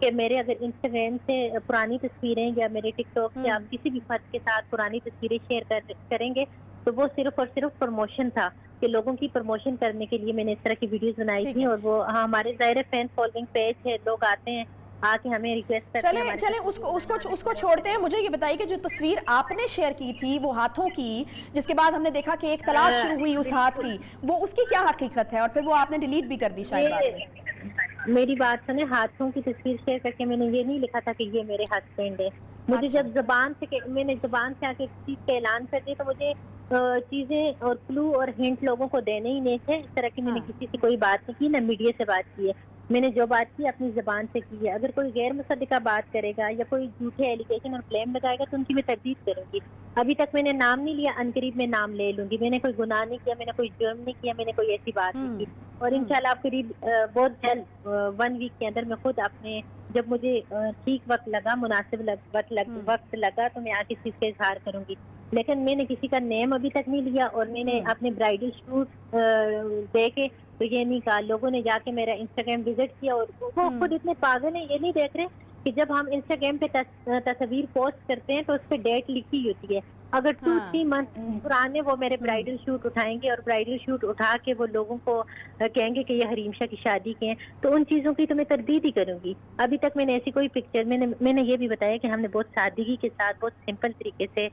کہ میرے اگر انسٹاگرام سے پرانی تصویریں یا میرے ٹک ٹاک سے آپ کسی بھی فرد کے ساتھ پرانی تصویریں شیئر کریں گے تو وہ صرف اور صرف پروموشن تھا کہ لوگوں کی پروموشن کرنے کے لیے میں نے اس طرح کی ویڈیوز بنائی تھی. اور وہ ہمارے ظاہر فین فالوئنگ پیج ہے, لوگ آتے ہیں آ کے ہمیں ریکویسٹ کرتے ہیں. چلیں اس کو چھوڑتے ہیں. مجھے یہ بتائیے کہ جو تصویر آپ نے شیئر کی تھی وہ ہاتھوں کی, جس کے بعد ہم نے دیکھا کہ ایک تلاش شروع ہوئی اس ہاتھ کی, وہ اس کی کیا حقیقت ہے اور پھر وہ آپ نے ڈیلیٹ بھی کر دی شاید بعد میں؟ میری بات سنیں, ہاتھوں کی تصویر شیئر کر کے میں نے یہ نہیں لکھا تھا کہ یہ میرے ہسبینڈ ہے. مجھے جب میں نے زبان سے آ کے چیز کا اعلان کر دیا تو مجھے چیزیں اور کلو اور ہنٹ لوگوں کو دینے ہی نہیں تھے. اس طرح کی میں نے کسی سے کوئی بات نہیں کی, نہ میڈیا سے بات کی ہے. میں نے جو بات کی اپنی زبان سے کی ہے. اگر کوئی غیر مصدقہ بات کرے گا یا کوئی جھوٹے ایلیگیشن اور کلیم لگائے گا تو ان کی میں تردید کروں گی. ابھی تک میں نے نام نہیں لیا, عنقریب میں نام لے لوں گی. میں نے کوئی گناہ نہیں کیا, میں نے کوئی جرم نہیں کیا, میں نے کوئی ایسی بات نہیں کی. اور انشاءاللہ آپ قریب بہت جلد 1 ویک کے اندر میں خود اپنے جب مجھے ٹھیک وقت لگا, مناسب وقت لگا تو میں آ کے اس چیز کا اظہار کروں گی. لیکن میں نے کسی کا نیم ابھی تک نہیں لیا اور میں نے اپنے برائڈل شوٹ دے کے تو یہ نہیں کہا. لوگوں نے جا کے میرا انسٹاگرام وزٹ کیا اور وہ خود اتنے پاگل ہیں, یہ نہیں دیکھ رہے کہ جب ہم انسٹاگرام پہ تصویر پوسٹ کرتے ہیں تو اس پہ ڈیٹ لکھی ہوتی ہے. اگر 2-3 منتھ پرانے وہ میرے برائڈل شوٹ اٹھائیں گے اور برائڈل شوٹ اٹھا کے وہ لوگوں کو کہیں گے کہ یہ حریم شاہ کی شادی کے ہیں تو ان چیزوں کی تو میں تردید ہی کروں گی. ابھی تک میں نے ایسی کوئی پکچر میں نے یہ بھی بتایا کہ ہم نے بہت سادگی کے ساتھ بہت سمپل طریقے سے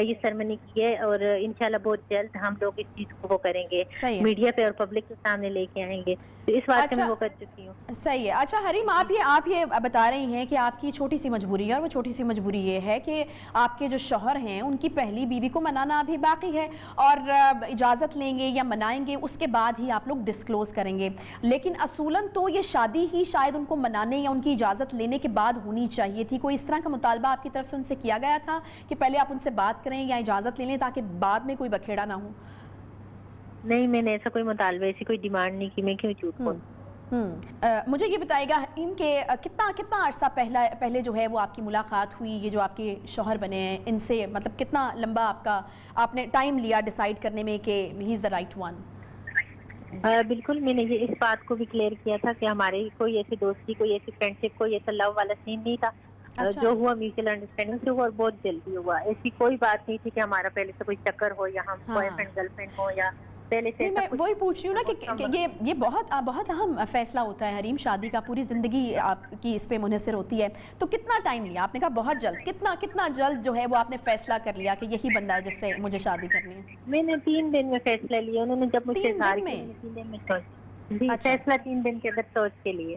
یہ سرمنی کی ہے اور انشاءاللہ بہت جلد ہم لوگ اس چیز کو وہ کریں گے, میڈیا پہ اور پبلک کے سامنے لے کے آئیں گے. تو اس بات میں وہ کر چکی ہوں. صحیح ہے. اچھا حریم, آپ یہ بتا رہی ہیں کہ آپ کی چھوٹی سی مجبوری ہے, اور وہ چھوٹی سی مجبوری یہ ہے کہ آپ کے جو شوہر ہیں ان کی پہلی بیوی کو منانا ابھی باقی ہے اور اجازت لیں گے یا منائیں گے اس کے بعد ہی آپ لوگ ڈسکلوز کریں گے. لیکن اصولاً تو یہ شادی ہی شاید ان کو منانے یا ان کی اجازت لینے کے بعد ہونی چاہیے تھی. کوئی اس طرح کا مطالبہ آپ کی طرف سے ان سے کیا گیا تھا کہ پہلے آپ ان سے بات کریں یا اجازت لے لیں تاکہ بعد میں کوئی بکھیڑا نہ ہو؟ نہیں, میں نے ایسا کوئی مطالبہ, ایسی کوئی ڈیمانڈ نہیں کی. میں کیوں جھوٹ بولوں. مجھے یہ بتائے گا ان کے کتنا عرصہ پہلے جو ہے وہ آپ کی ملاقات ہوئی, یہ جو آپ کے شوہر بنے ہیں ان سے, مطلب کتنا لمبا آپ نے ٹائم لیا ڈیسائیڈ کرنے میں کہ ہی از دا رائٹ ون؟ بالکل, میں نے یہ اس بات کو بھی کلیئر کیا تھا کہ ہماری کوئی ایسی دوستی, کوئی ایسی فرینڈشپ, کوئی ایسا لو والا سین نہیں تھا. جو ہوا میوچل انڈرسٹینڈنگ سے ہوا اور بہت جلدی ہوا. ایسی کوئی بات نہیں تھی کہ ہمارا پہلے سے کوئی چکر ہو یا ہم بوائے فرینڈ گرل فرینڈ ہو یا پہلے سے. میں وہی پوچھ رہی ہوں نا کہ یہ بہت اہم فیصلہ ہوتا ہے حریم, شادی کا. پوری زندگی آپ کی اس پہ منحصر ہوتی ہے. تو کتنا ٹائم لیا آپ نے؟ کہا بہت جلد. کتنا جلد جو ہے وہ آپ نے فیصلہ کر لیا کہ یہی بندہ ہے جس سے مجھے شادی کرنی ہے؟ میں نے 3 دن میں فیصلہ لیا. انہوں نے جب مجھ سے اظہار کیا 3 دن میں فیصلہ 3 دن کے اندر سوچ کے لیے.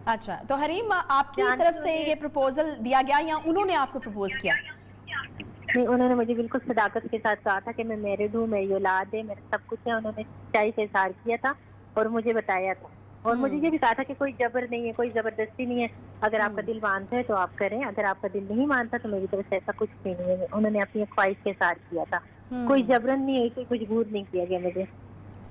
اچھا, تو حریم آپ کی طرف سے یہ پروپوزل دیا گیا یا انہوں نے آپ کو پروپوز کیا؟ نہیں, انہوں نے مجھے بالکل صداقت کے ساتھ کہا تھا کہ میں میرڈ ہوں, میری اولاد ہے, میرا سب کچھ ہے. انہوں نے سچائی کا اظہار کیا تھا اور مجھے بتایا تھا, اور مجھے یہ بھی کہا تھا کہ کوئی جبر نہیں ہے, کوئی زبردستی نہیں ہے. اگر آپ کا دل مانتا ہے تو آپ کریں, اگر آپ کا دل نہیں مانتا تو میری طرف سے ایسا کچھ بھی نہیں ہے. انہوں نے اپنی خواہش کے اظہار کیا تھا, کوئی جبرن نہیں ہے, کوئی مجبور نہیں کیا گیا مجھے.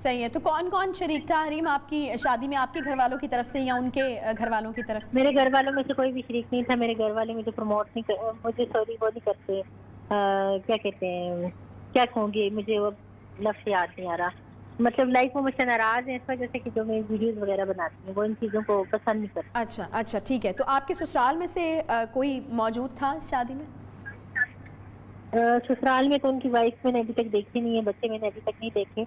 صحیح ہے. تو کون شریک تھا حریم آپ کی شادی میں, آپ کے گھر والوں کی طرف سے یا ان کے گھر والوں کی طرف سے؟ میرے گھر والوں میں سے کوئی بھی شریک نہیں تھا. میرے گھر والے مجھے پروموٹ نہیں مجھے وہ نہیں کرتے, کیا کہتے ہیں, کیا کہوں گی, مجھے وہ لفظ یاد نہیں آ رہا. مطلب لائف میں مجھ سے ناراض ہیں اس وجہ سے کہ جو میں ویڈیوز وغیرہ بناتی ہوں وہ ان چیزوں کو پسند نہیں کرتی. اچھا ٹھیک ہے. تو آپ کے سسرال میں سے کوئی موجود تھا اس شادی میں؟ سسرال میں تو ان کی وائف میں نے ابھی تک دیکھی نہیں ہے, بچے میں نے ابھی تک نہیں دیکھے.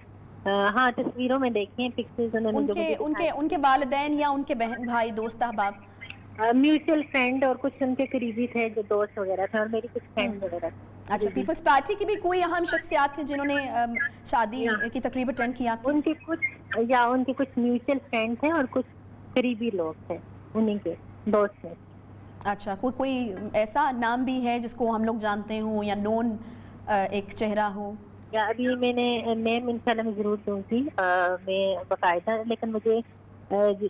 ہاں, تصویروں میں دیکھے ہیں, پکچرز انہوں نے جو مجھے دکھائے. ان کے والدین یا ان کے بہن بھائی, دوست احباب؟ میوچل فرینڈ اور کچھ ان کے قریبی تھے جو دوست وغیرہ تھے, اور میری کچھ فرینڈ وغیرہ تھے. اچھا, پیپلز پارٹی کی بھی کوئی اہم شخصیات تھے جنہوں نے شادی کی تقریب اٹینڈ کیا؟ ان کے کچھ میوچل فرینڈ تھے اور کچھ قریبی لوگ تھے, انہیں کے دوست تھے. اچھا, کوئی ایسا نام بھی ہے جس کو ہم لوگ جانتے ہوں یا نون ایک چہرہ ہو؟ یا ابھی میں نے نیم انشاءاللہ میں ضرور دوں گی میں باقاعدہ, لیکن مجھے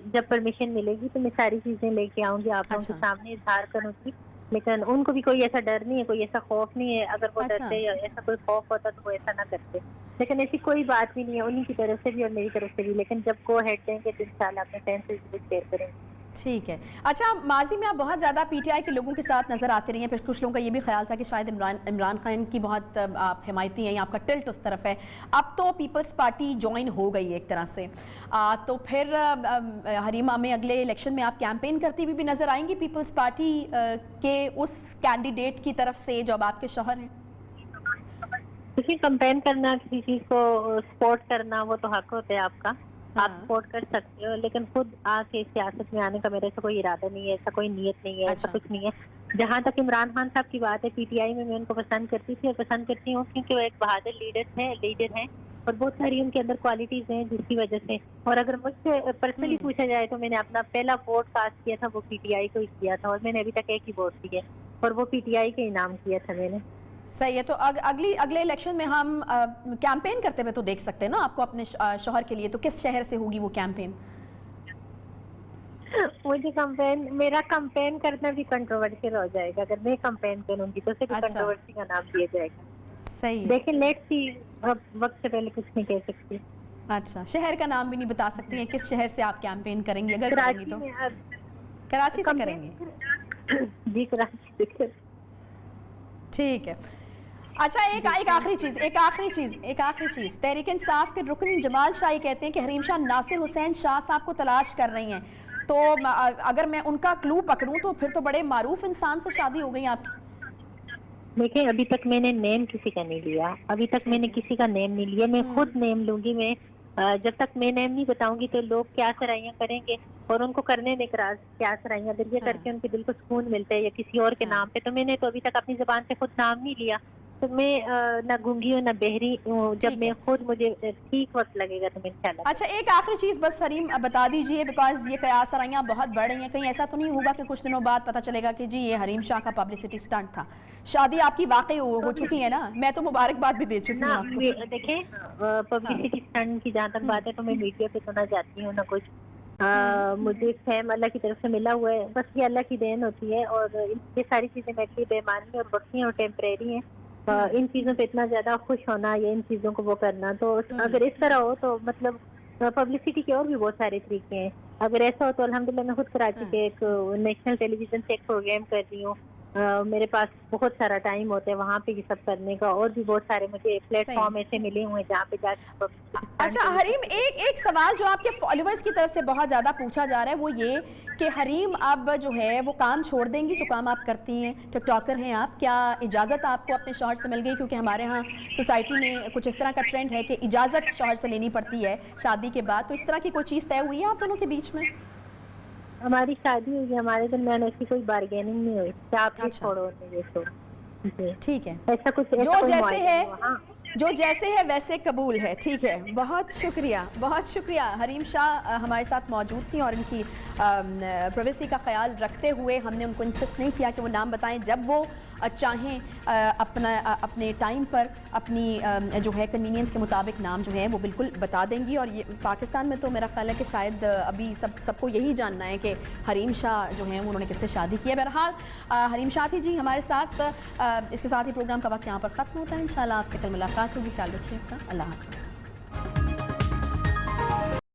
جب پرمیشن ملے گی تو میں ساری چیزیں لے کے آؤں گی, آپ لوگوں کے سامنے اظہار کروں گی. لیکن ان کو بھی کوئی ایسا ڈر نہیں ہے, کوئی ایسا خوف نہیں ہے. اگر وہ ڈرتے یا ایسا کوئی خوف ہوتا تو وہ ایسا نہ کرتے, لیکن ایسی کوئی بات بھی نہیں ہے انہیں کی طرف سے بھی اور میری طرف سے بھی. لیکن جب کو ہیڈ دیں گے تو انشاءاللہ اپنے فرینڈ سے ضرور شیئر کریں گے. ٹھیک ہے. اچھا, ماضی میں آپ بہت زیادہ پی ٹی آئی کے لوگوں کے ساتھ نظر آتے رہی ہیں, پھر کچھ لوگوں کا یہ بھی خیال تھا کہ شاید عمران خان کی بہت آپ حمایتی ہیں, آپ کا ٹلٹ اس طرف ہے. اب تو پیپلز پارٹی جوائن ہو گئی ایک طرح سے, تو پھر حریمہ میں اگلے الیکشن میں آپ کیمپین کرتی ہوئی بھی نظر آئیں گی پیپلز پارٹی کے اس کینڈیڈیٹ کی طرف سے جو اب آپ کے شوہر ہیں؟ کسی کمپین کرنا, کسی چیز کو سپورٹ کرنا, وہ تو حق ہوتا ہے آپ کا, آپ سپورٹ کر سکتے ہو, لیکن خود آ کے سیاست میں آنے کا میرے سے کوئی ارادہ نہیں ہے, ایسا کوئی نیت نہیں ہے, ایسا کچھ نہیں ہے. جہاں تک عمران خان صاحب کی بات ہے, پی ٹی آئی میں ان کو پسند کرتی تھی اور پسند کرتی ہوں کیونکہ وہ ایک بہادر لیڈر ہیں اور بہت ساری ان کے اندر کوالٹیز ہیں جس کی وجہ سے. اور اگر مجھ سے پرسنلی پوچھا جائے تو میں نے اپنا پہلا ووٹ کاسٹ کیا تھا وہ پی ٹی آئی کو ہی کیا تھا, اور میں نے ابھی تک ایک ہی ووٹ دیا اور وہ پی ٹی آئی کے انعام کیا تھا میں نے. صحیح ہے. تو اگلے الیکشن میں ہم کیمپین کرتے ہوئے تو دیکھ سکتے ہیں نا آپ کو اپنے شوہر کے لیے, تو کس شہر سے ہوگی وہ کیمپین؟ مجھے میرا کمپین کرنا بھی کنٹروورشل ہو جائے گا, اگر میں کمپین کروں گی تو صرف کنٹروورسی کا نام دیا جائے گا. صحیح. لیکن لیٹس سی, اب وقت سے پہلے کچھ نہیں کہہ سکتی. اچھا, شہر کا نام بھی نہیں بتا سکتی ہیں کس شہر سے آپ کیمپین کریں گی؟ اگر کریں گی تو کراچی سے کریں گی؟ جی کراچی سے. ٹھیک ہے. اچھا, ایک آخری چیز, تحریک انصاف کے رکن جمال شاہی کہتے ہیں کہ حریم شاہ ناصر حسین شاہ صاحب کو تلاش کر رہی ہیں, تو اگر میں ان کا کلو پکڑوں تو پھر تو بڑے معروف انسان سے شادی ہو گئی آپ کی. دیکھیں, ابھی تک میں نے نیم کسی کا نہیں لیا, ابھی تک میں نے کسی کا نیم نہیں لیا. میں خود نیم لوں گی. میں جب تک میں نیم نہیں بتاؤں گی تو لوگ کیا سرائیاں کریں گے, اور ان کو کرنے میں کیا سرائیاں, اگر یہ کر کے ان کے دل کو سکون ملتا ہے یا کسی اور کے نام پہ, تو میں نے تو ابھی تک اپنی زبان سے خود نام نہیں لیا. تو میں نہ گونگی ہوں نہ بہری ہوں, جب میں خود مجھے ٹھیک وقت لگے گا تو میں انشاءاللہ. اچھا, ایک آخری چیز بس حریم بتا دیجئے, بیکاز یہ قیاس سرائیاں بہت بڑھ رہی ہیں, کہیں ایسا تو نہیں ہوگا کہ کچھ دنوں بعد پتہ چلے گا کہ جی یہ حریم شاہ کا پبلسٹی سٹنٹ تھا؟ شادی آپ کی واقعی ہو چکی ہے نا, میں تو مبارکباد بھی دے چکی ہوں آپ کو. دیکھیں, پبلسٹی سٹنٹ کی جہاں تک بات ہے تو میں میڈیا پہ تو نہ جاتی ہوں نہ کچھ. مجھے فیم اللہ کی طرف سے ملا ہوا ہے, بس یہ اللہ کی دین ہوتی ہے, اور یہ ساری چیزیں میرے لیے بےمانی اور وقتی ہیں اور ٹیمپریری ہیں. ان چیزوں پہ اتنا زیادہ خوش ہونا یا ان چیزوں کو وہ کرنا, تو اگر اس طرح ہو تو مطلب پبلسٹی کے اور بھی بہت سارے طریقے ہیں. اگر ایسا ہو تو الحمدللہ میں خود کراچی کے ایک نیشنل ٹیلی ویژن سے ایک پروگرام کر رہی ہوں, میرے پاس بہت سارا ٹائم ہوتا ہے وہاں پہ یہ سب کرنے کا, اور بھی بہت سارے مجھے پلیٹ فارم ایسے ملے ہوئے ہیں جہاں پہ جا کے. اچھا حریم, ایک سوال جو آپ کے فالوورز کی طرف سے بہت زیادہ پوچھا جا رہا ہے وہ یہ کہ حریم اب جو ہے وہ کام چھوڑ دیں گی جو کام آپ کرتی ہیں, ٹک ٹاکر ہیں آپ, کیا اجازت آپ کو اپنے شوہر سے مل گئی؟ کیونکہ ہمارے ہاں سوسائٹی میں کچھ اس طرح کا ٹرینڈ ہے کہ اجازت شوہر سے لینی پڑتی ہے شادی کے بعد, تو اس طرح کی کوئی چیز طے ہوئی ہے آپ دونوں کے بیچ میں؟ ہماری شادی ہوئی, ہمارے درمیان ایسی کوئی بارگیننگ نہیں ہوئی. آپ یہ چھوڑو, ٹھیک ہے, ایسا کچھ جو جیسے ہے ویسے قبول ہے. ٹھیک ہے, بہت شکریہ. حریم شاہ ہمارے ساتھ موجود تھیں اور ان کی پرائیویسی کا خیال رکھتے ہوئے ہم نے ان کو انسسٹ نہیں کیا کہ وہ نام بتائیں. جب وہ چاہیں اپنے ٹائم پر اپنی جو ہے کنوینئنس کے مطابق نام جو ہے وہ بالکل بتا دیں گی. اور یہ پاکستان میں تو میرا خیال ہے کہ شاید ابھی سب کو یہی جاننا ہے کہ حریم شاہ جو ہیں انہوں نے کس سے شادی کی ہے. بہرحال حریم شاہ تھی جی ہمارے ساتھ. اس کے ساتھ ہی پروگرام کا وقت یہاں پر ختم ہوتا ہے. انشاءاللہ آپ سے کل ملاقات ہوگی. خیال رکھیے اپنا. اللہ حافظ.